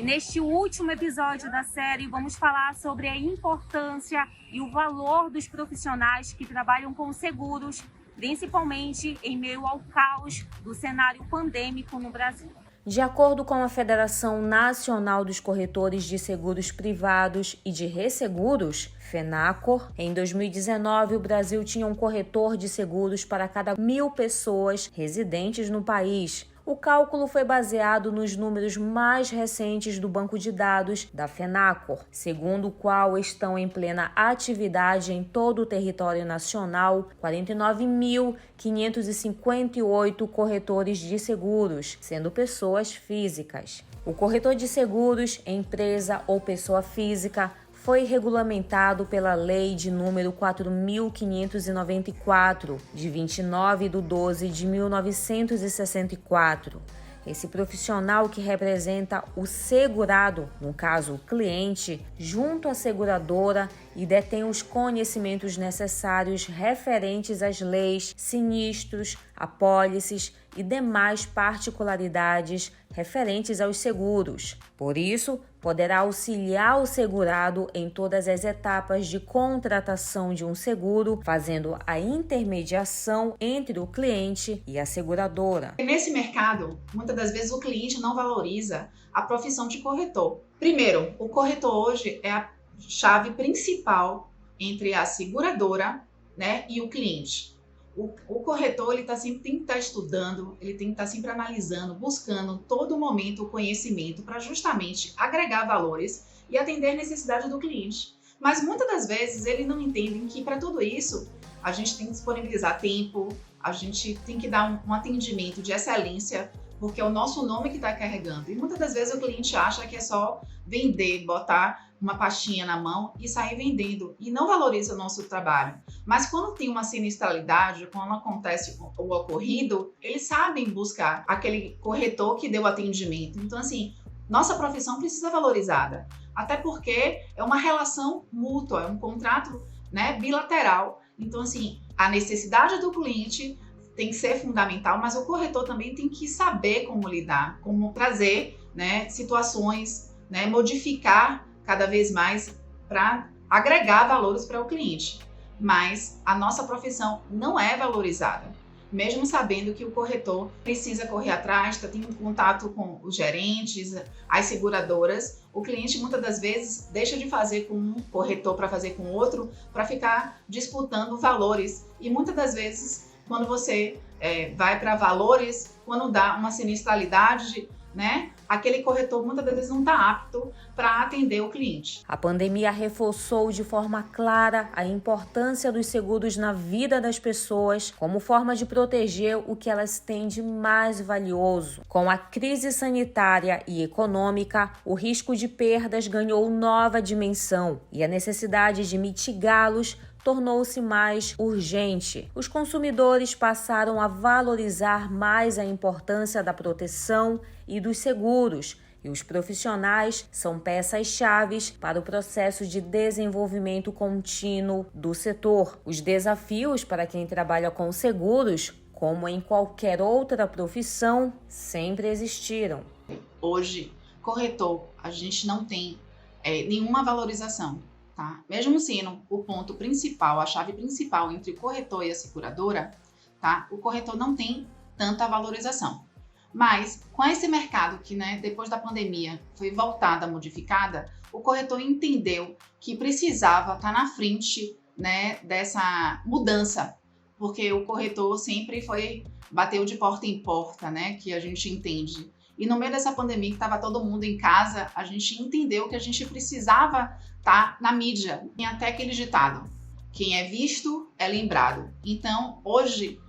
Neste último episódio da série, vamos falar sobre a importância e o valor dos profissionais que trabalham com seguros, principalmente em meio ao caos do cenário pandêmico no Brasil. De acordo com a Federação Nacional dos Corretores de Seguros Privados e de Resseguros, FENACOR, em 2019 o Brasil tinha um corretor de seguros para cada 1.000 pessoas residentes no país. O cálculo foi baseado nos números mais recentes do banco de dados da FENACOR, segundo o qual estão em plena atividade em todo o território nacional 49.558 corretores de seguros, sendo pessoas físicas. O corretor de seguros, empresa ou pessoa física, foi regulamentado pela Lei de número 4.594, de 29/12/1964. Esse profissional que representa o segurado, no caso o cliente, junto à seguradora e detém os conhecimentos necessários referentes às leis, sinistros, apólices e demais particularidades referentes aos seguros. Por isso, poderá auxiliar o segurado em todas as etapas de contratação de um seguro, fazendo a intermediação entre o cliente e a seguradora. Nesse mercado, muitas das vezes o cliente não valoriza a profissão de corretor. Primeiro, o corretor hoje é a chave principal entre a seguradora, e o cliente. O corretor ele tem que estar estudando, ele tem que estar sempre analisando, buscando todo momento o conhecimento para justamente agregar valores e atender a necessidade do cliente. Mas muitas das vezes ele não entende que para tudo isso a gente tem que disponibilizar tempo, a gente tem que dar um atendimento de excelência, porque é o nosso nome que está carregando. E muitas das vezes o cliente acha que é só vender, botar uma pastinha na mão e sair vendendo, e não valoriza o nosso trabalho. Mas quando tem uma sinistralidade, quando acontece o ocorrido, eles sabem buscar aquele corretor que deu atendimento. Então, assim, nossa profissão precisa ser valorizada, até porque é uma relação mútua, é um contrato, bilateral. Então, assim, a necessidade do cliente tem que ser fundamental, mas o corretor também tem que saber como lidar, como trazer, situações, modificar cada vez mais para agregar valores para o cliente. Mas a nossa profissão não é valorizada, mesmo sabendo que o corretor precisa correr atrás, tem contato com os gerentes, as seguradoras. O cliente muitas das vezes deixa de fazer com um corretor para fazer com outro, para ficar disputando valores. E muitas das vezes, quando você vai para valores, quando dá uma sinistralidade, aquele corretor muitas vezes não está apto para atender o cliente. A pandemia reforçou de forma clara a importância dos seguros na vida das pessoas como forma de proteger o que elas têm de mais valioso. Com a crise sanitária e econômica, o risco de perdas ganhou nova dimensão e a necessidade de mitigá-los tornou-se mais urgente. Os consumidores passaram a valorizar mais a importância da proteção e dos seguros, e os profissionais são peças-chaves para o processo de desenvolvimento contínuo do setor. Os desafios para quem trabalha com seguros, como em qualquer outra profissão, sempre existiram. Hoje, corretor, a gente não tem nenhuma valorização. Tá? Mesmo sendo o ponto principal, a chave principal entre o corretor e a seguradora, tá? O corretor não tem tanta valorização. Mas com esse mercado que, depois da pandemia foi voltada, modificada, o corretor entendeu que precisava estar na frente, dessa mudança, porque o corretor sempre bateu de porta em porta, que a gente entende. E no meio dessa pandemia que estava todo mundo em casa, a gente entendeu que a gente precisava estar na mídia. Tem até aquele ditado, quem é visto é lembrado. Então, hoje,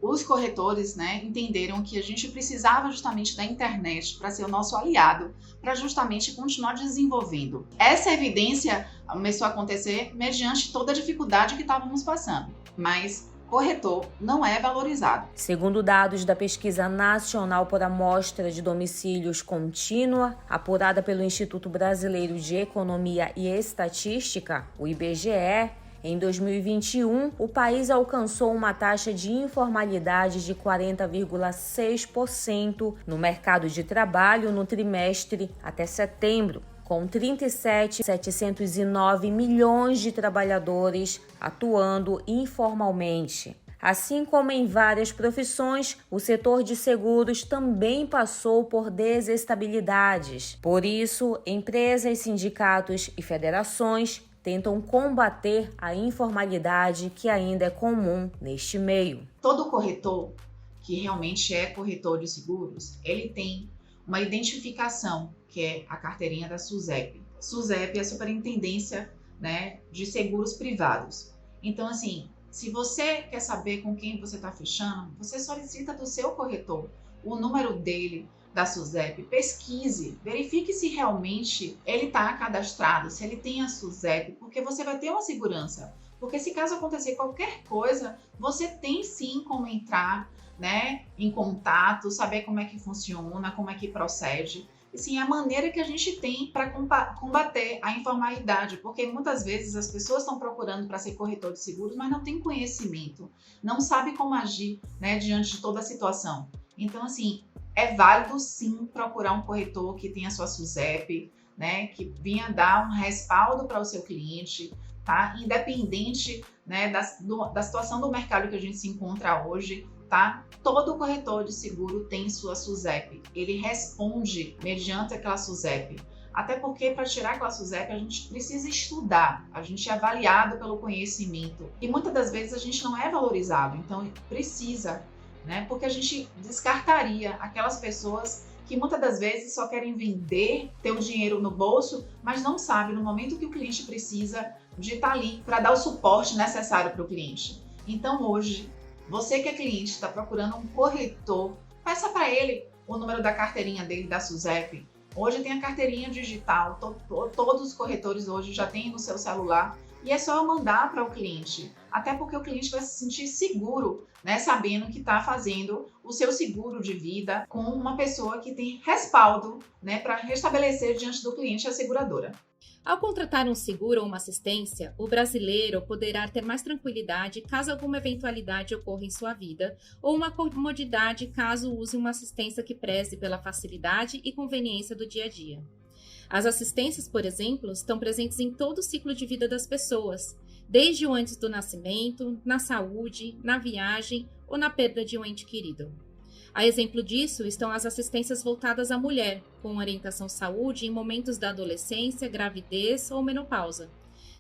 os corretores entenderam que a gente precisava justamente da internet para ser o nosso aliado, para justamente continuar desenvolvendo. Essa evidência começou a acontecer mediante toda a dificuldade que estávamos passando. Mas corretor não é valorizado. Segundo dados da Pesquisa Nacional por Amostra de Domicílios Contínua, apurada pelo Instituto Brasileiro de Economia e Estatística, o IBGE, Em 2021, o país alcançou uma taxa de informalidade de 40,6% no mercado de trabalho no trimestre até setembro, com 37,709 milhões de trabalhadores atuando informalmente. Assim como em várias profissões, o setor de seguros também passou por desestabilidades. Por isso, empresas, sindicatos e federações tentam combater a informalidade que ainda é comum neste meio. Todo corretor que realmente é corretor de seguros, ele tem uma identificação, que é a carteirinha da SUSEP. SUSEP é a Superintendência, né, de Seguros Privados. Então, assim, se você quer saber com quem você está fechando, você solicita do seu corretor o número dele, da SUSEP, pesquise, verifique se realmente ele está cadastrado, se ele tem a SUSEP, porque você vai ter uma segurança. Porque se caso acontecer qualquer coisa, você tem sim como entrar, né, em contato, saber como é que funciona, como é que procede. E sim, a maneira que a gente tem para combater a informalidade, porque muitas vezes as pessoas estão procurando para ser corretor de seguros, mas não tem conhecimento, não sabe como agir, né, diante de toda a situação. Então, assim, é válido sim procurar um corretor que tenha sua SUSEP, né, que venha dar um respaldo para o seu cliente, tá? Independente, né, da situação do mercado que a gente se encontra hoje, tá? Todo corretor de seguro tem sua SUSEP. Ele responde mediante aquela SUSEP. Até porque para tirar aquela SUSEP a gente precisa estudar, a gente é avaliado pelo conhecimento. E muitas das vezes a gente não é valorizado, então precisa, né? Porque a gente descartaria aquelas pessoas que muitas das vezes só querem vender, ter o dinheiro no bolso, mas não sabe no momento que o cliente precisa de estar ali para dar o suporte necessário para o cliente. Então hoje, você que é cliente, está procurando um corretor, peça para ele o número da carteirinha dele, da SUSEP. Hoje tem a carteirinha digital, todos os corretores hoje já têm no seu celular e é só mandar para o cliente. Até porque o cliente vai se sentir seguro, né, sabendo que está fazendo o seu seguro de vida com uma pessoa que tem respaldo, né, para restabelecer diante do cliente a seguradora. Ao contratar um seguro ou uma assistência, o brasileiro poderá ter mais tranquilidade caso alguma eventualidade ocorra em sua vida, ou uma comodidade caso use uma assistência que preze pela facilidade e conveniência do dia a dia. As assistências, por exemplo, estão presentes em todo o ciclo de vida das pessoas, desde o antes do nascimento, na saúde, na viagem ou na perda de um ente querido. A exemplo disso estão as assistências voltadas à mulher, com orientação saúde em momentos da adolescência, gravidez ou menopausa.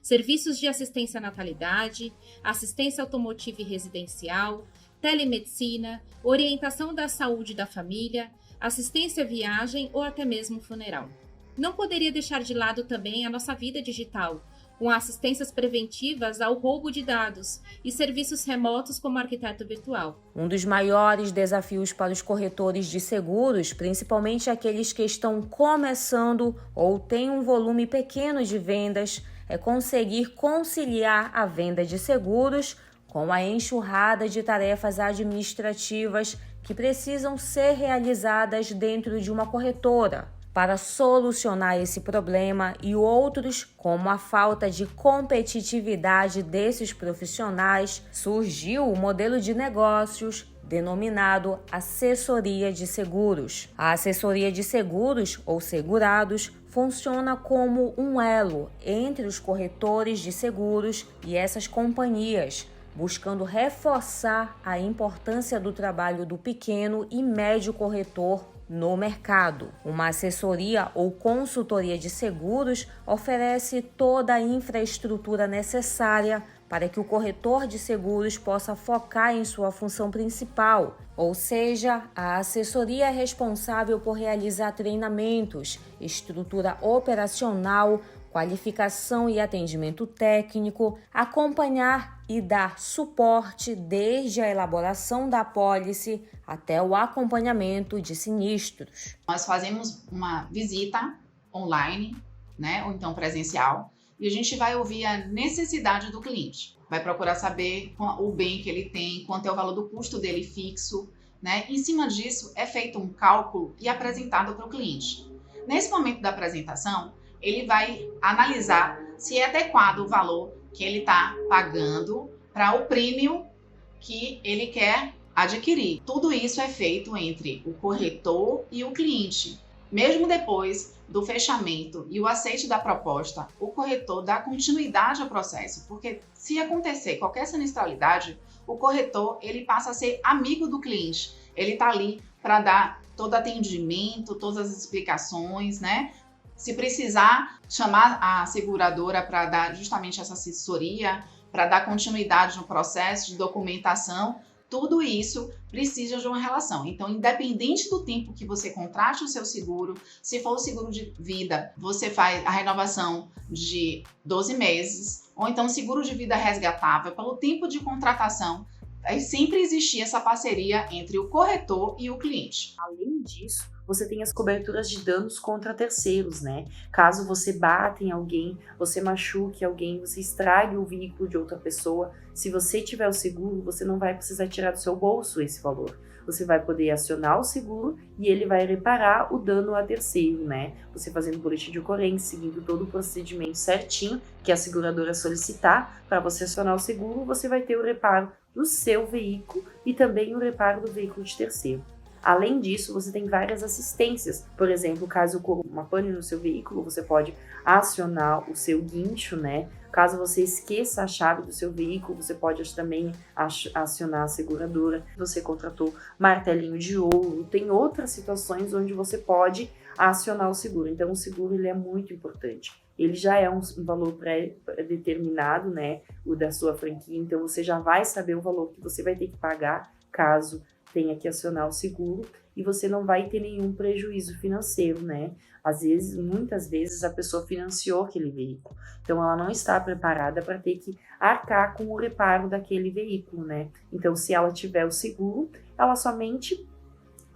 Serviços de assistência à natalidade, assistência automotiva e residencial, telemedicina, orientação da saúde da família, assistência à viagem ou até mesmo funeral. Não poderia deixar de lado também a nossa vida digital, com assistências preventivas ao roubo de dados e serviços remotos como arquiteto virtual. Um dos maiores desafios para os corretores de seguros, principalmente aqueles que estão começando ou têm um volume pequeno de vendas, é conseguir conciliar a venda de seguros com a enxurrada de tarefas administrativas que precisam ser realizadas dentro de uma corretora. Para solucionar esse problema e outros, como a falta de competitividade desses profissionais, surgiu o modelo de negócios denominado assessoria de seguros. A assessoria de seguros ou segurados funciona como um elo entre os corretores de seguros e essas companhias, buscando reforçar a importância do trabalho do pequeno e médio corretor no mercado. Uma assessoria ou consultoria de seguros oferece toda a infraestrutura necessária para que o corretor de seguros possa focar em sua função principal, ou seja, a assessoria é responsável por realizar treinamentos, estrutura operacional, qualificação e atendimento técnico, acompanhar e dar suporte desde a elaboração da apólice até o acompanhamento de sinistros. Nós fazemos uma visita online, né, ou então presencial, e a gente vai ouvir a necessidade do cliente. Vai procurar saber o bem que ele tem, quanto é o valor do custo dele fixo, né? Em cima disso é feito um cálculo e apresentado para o cliente. Nesse momento da apresentação, ele vai analisar se é adequado o valor que ele está pagando para o premium que ele quer adquirir. Tudo isso é feito entre o corretor e o cliente. Mesmo depois do fechamento e o aceite da proposta, o corretor dá continuidade ao processo, porque se acontecer qualquer sinistralidade, o corretor ele passa a ser amigo do cliente. Ele está ali para dar todo atendimento, todas as explicações, né? Se precisar, chamar a seguradora para dar justamente essa assessoria, para dar continuidade no processo de documentação, tudo isso precisa de uma relação. Então, independente do tempo que você contrate o seu seguro, se for o seguro de vida, você faz a renovação de 12 meses, ou então seguro de vida resgatável, pelo tempo de contratação, sempre existir essa parceria entre o corretor e o cliente. Além disso, você tem as coberturas de danos contra terceiros, né? Caso você bata em alguém, você machuque alguém, você estrague o veículo de outra pessoa, se você tiver o seguro, você não vai precisar tirar do seu bolso esse valor. Você vai poder acionar o seguro e ele vai reparar o dano a terceiro, né? Você fazendo boletim de ocorrência, seguindo todo o procedimento certinho que a seguradora solicitar para você acionar o seguro, você vai ter o reparo do seu veículo e também o reparo do veículo de terceiro. Além disso, você tem várias assistências. Por exemplo, caso ocorra uma pane no seu veículo, você pode acionar o seu guincho, né? Caso você esqueça a chave do seu veículo, você pode também acionar a seguradora. Você contratou martelinho de ouro. Tem outras situações onde você pode acionar o seguro. Então, o seguro ele é muito importante. Ele já é um valor pré-determinado, né? O da sua franquia. Então, você já vai saber o valor que você vai ter que pagar caso tenha que acionar o seguro, e você não vai ter nenhum prejuízo financeiro, né? Às vezes, muitas vezes, a pessoa financiou aquele veículo, então ela não está preparada para ter que arcar com o reparo daquele veículo, né? Então, se ela tiver o seguro, ela somente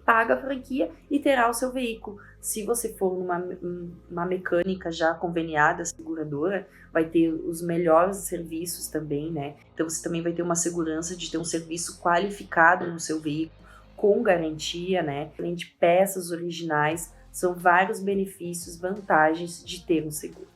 paga a franquia e terá o seu veículo. Se você for numa mecânica já conveniada, seguradora, vai ter os melhores serviços também, né? Então você também vai ter uma segurança de ter um serviço qualificado no seu veículo, com garantia, né? Além de peças originais, são vários benefícios, vantagens de ter um seguro.